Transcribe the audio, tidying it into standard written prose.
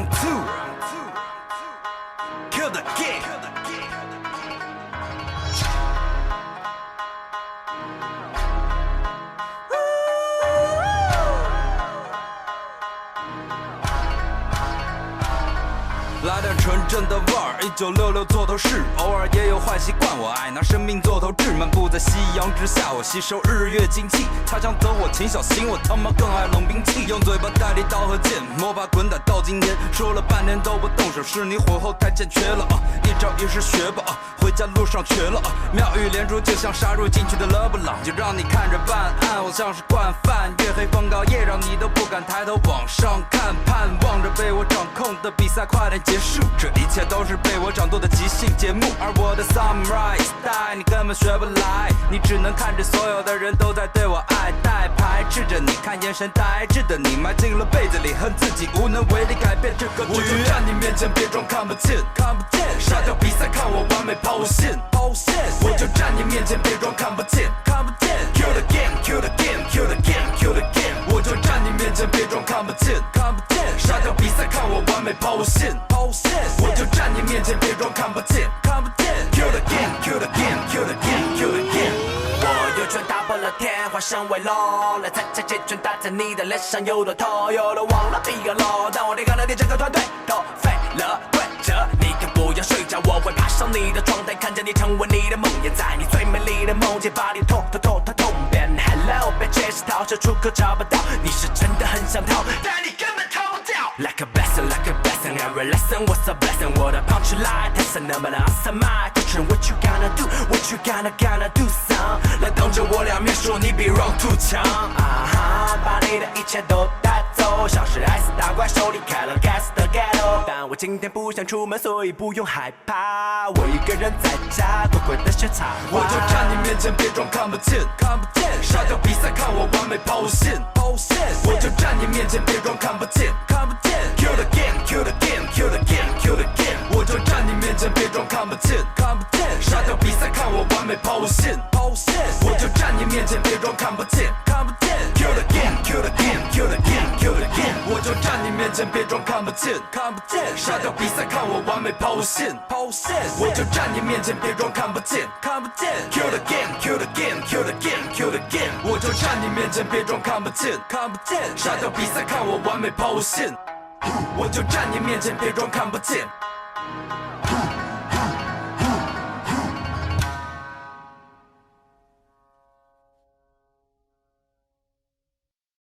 Round two, kill the game. 来点纯正的味儿，1966做头饰，偶尔也有坏习惯。我爱拿生命做头质，漫步在夕阳之下，我吸收日月精气。他想走我秦小新，我他妈更爱冷兵器，用嘴巴代替刀和剑，魔法滚打到今天。说了半天都不动手，是你火候太欠缺了啊！一招一式学吧啊，回家路上瘸了啊！妙语连珠，就像杀入禁区的勒布朗，就让你看着办案，我像是惯犯。月黑风高夜，让你都不敢抬头往上看，盼望着被我掌控的比赛快点结束。这一切都是被我掌舵的即兴节目，而我的 Samurai Style 你根本学不来，你只能看着所有的人都在对我爱戴，排斥着你，看眼神呆滞的你，埋进了被子里，恨自己无能为力改变这个局。我就站你面前，别装看不见，看不见，杀掉比赛，看我完美抛线，抛线。我就站你面前，别装看不见，看不见。Kill the game, kill the game, kill the game, kill the game。我就站你面前，别装看不见，看不见，杀掉比赛，看我完美抛线，抛线。我就站你面前，别装看不见，看不见。Kill the game, kill the game, kill the game, kill the game。我有拳打破了天，化身为龙，来参加这拳打在你的脸上，有多痛，有多忘了比个龙。当我离开了你，整个团队都废了。对着你可不要睡觉，我会爬上你的床单，看着你成为你的梦魇，在你最美丽的梦境把你痛扁。Hello， 别解释逃生出口找不到，你是真的很想逃，但你根本逃不掉。Like a blessing, like a blessing, every lesson was a blessing。我的 punchline 天生能不能 answer my question？What you gonna do? What you gonna do some？ 来当着我俩面说你比 Round Two 强，啊哈，把你的一切都带走，像是爱死大怪兽离开了 Gas 的 Ghetto。但我今天不想出门，所以不用害怕，我一个人在家乖乖的学插画。我就站你面前，别装看不见，看不见，杀掉比赛，看我完美抛线，抛线。我就站你面前，别装看不见，看不见。Kill the game, kill the game, kill the game, kill the game。我就站你面前，别装看不见，看不见，杀掉比赛，看我完美抛线，抛线。我就站你面前，别装看不见，看不见。Kill the game, kill the game, kill the game, kill the game。我就站你面前，别装看不见，看不见，杀掉比赛，看我完美抛线，抛线。我就站你面前，别装看不见，看不见。Kill the game, kill the game, kill the game, kill the game。我就站你面前，别装看不见，看不见，杀掉比赛，看我完美抛线。我就站你面前，别装看不见。